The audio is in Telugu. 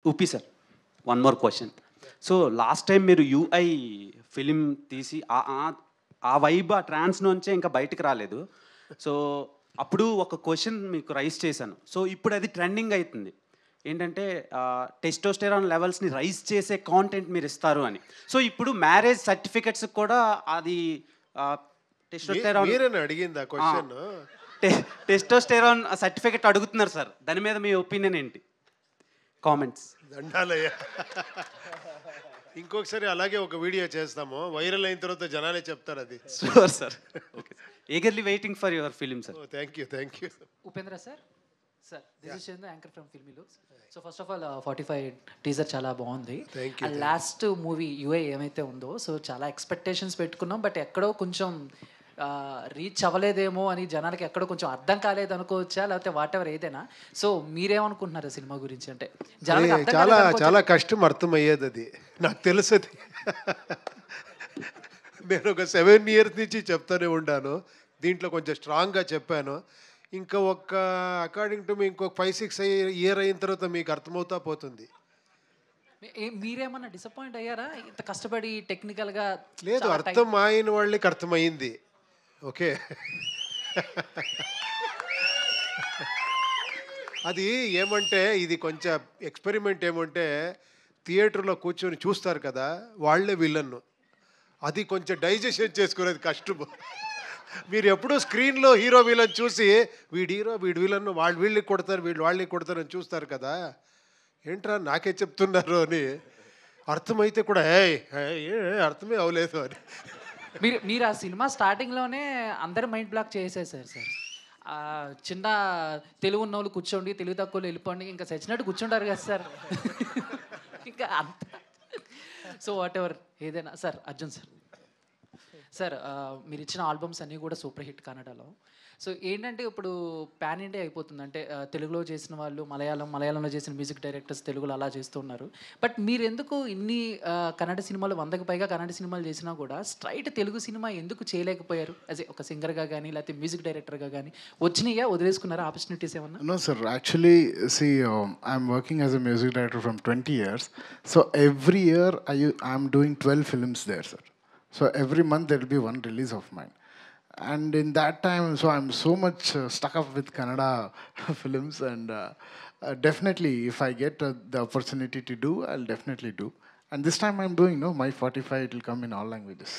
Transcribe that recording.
ఊపి sir, one more question. So last time మీరు యూఐ ఫిలిం తీసి ఆ వైబ్, ఆ ట్రాన్స్ నుంచే ఇంకా బయటికి రాలేదు. సో అప్పుడు ఒక క్వశ్చన్ మీకు రైజ్ చేశాను. సో ఇప్పుడు అది ట్రెండింగ్ అవుతుంది. ఏంటంటే టెస్టోస్టెరాన్ లెవెల్స్ని రైజ్ చేసే కాంటెంట్ మీరు ఇస్తారు అని. సో ఇప్పుడు మ్యారేజ్ సర్టిఫికెట్స్ కూడా అది టెస్టోస్టెరాన్ మీరేనా అడిగింది ఆ క్వశ్చన్? టెస్టోస్టెరాన్ సర్టిఫికెట్ అడుగుతున్నారు సార్. దాని మీద మీ ఒపీనియన్ ఏంటి? కామెంట్స్. దండాలయ్యా. ఇంకొకసారి అలాగే ఒక వీడియో చేస్తాము, వైరల్ అయిన తర్వాత జనాలే చెప్తారు అది. Sure sir. Okay, eagerly waiting for your film sir. Thank you, thank you. Upendra sir, sir this is Chandu, anchor from filmy looks. So first of all 45 teaser చాలా బాగుంది. లాస్ట్ మూవీ యూఏ ఏమైతే ఉందో, సో చాలా ఎక్స్పెక్టేషన్స్ పెట్టుకున్నాం, బట్ ఎక్కడో కొంచెం రీచ్ అవ్వలేదేమో అని జనాలకి ఎక్కడో కొంచెం అర్థం కాలేదు అనుకోవచ్చా, లేకపోతే వాట్ ఎవర్ ఏదైనా. సో మీరేమనుకుంటున్నారు సినిమా గురించి? అంటే చాలా చాలా కష్టం అర్థమయ్యేది అది, నాకు తెలుసు అది. నేను ఒక 7 years నుంచి చెప్తానే ఉన్నాను, దీంట్లో కొంచెం స్ట్రాంగ్గా చెప్పాను. ఇంకా ఒక అకార్డింగ్ టు మీ ఇంకొక 5-6 years అయిన తర్వాత మీకు అర్థమవుతా పోతుంది. మీరేమన్నా డిసప్పాయింట్ అయ్యారా ఇంత కష్టపడి టెక్నికల్గా? లేదు, అర్థం అయిన వాళ్ళకి అర్థమైంది. ఓకే, అది ఏమంటే ఇది కొంచెం ఎక్స్పెరిమెంట్. ఏమంటే థియేటర్లో కూర్చొని చూస్తారు కదా, వాళ్ళే విలన్ను. అది కొంచెం డైజెషన్ చేసుకునేది కష్టం. మీరు ఎప్పుడూ స్క్రీన్లో హీరో విలన్ చూసి వీడు హీరో వీడు విలన్, వాళ్ళు వీళ్ళకి కొడతారు వీళ్ళు వాళ్ళకి కొడతారు అని చూస్తారు కదా, ఏంట్రా నాకే చెప్తున్నారు అని. అర్థమైతే కూడా అర్థమే అవలేదు అని. మీరు ఆ సినిమా స్టార్టింగ్లోనే అందరు మైండ్ బ్లాక్ చేసేసారు సార్. చిన్న తెలుగు ఉన్న వాళ్ళు కూర్చోండి, తెలుగు తక్కువ వెళ్ళిపోండి, ఇంకా చచ్చినట్టు కూర్చుంటారు కదా సార్. ఇంకా అంత. సో వాట్ ఎవర్ ఏదైనా సార్. అర్జున్ సార్, సార్ మీరు ఇచ్చిన ఆల్బమ్స్ అన్నీ కూడా సూపర్ హిట్ కన్నడలో. సో ఏంటంటే ఇప్పుడు పాన్ ఇండియా అయిపోతుంది. అంటే తెలుగులో చేసిన వాళ్ళు మలయాళంలో చేసిన మ్యూజిక్ డైరెక్టర్స్ తెలుగులో అలా చేస్తున్నారు. బట్ మీరు ఎందుకు ఇన్ని కన్నడ సినిమాలు 100కి పైగా కన్నడ సినిమాలు చేసినా కూడా స్ట్రైట్ తెలుగు సినిమా ఎందుకు చేయలేకపోయారు? యాజ్ ఒక సింగర్గా కానీ లేకపోతే మ్యూజిక్ డైరెక్టర్గా కానీ వచ్చినాయా, వదిలేసుకున్నారా ఆపర్చునిటీస్ ఏమన్నా? No sir, actually see I'm working as a music director from 20 years. So every year I'm doing 12 films there sir. So every month there will be one release of mine. And in that time, so I'm so much stuck up with Kannada films, and definitely if I get the opportunity to do, I'll definitely do. And this time I'm doing, no, my 45, it will come in all languages.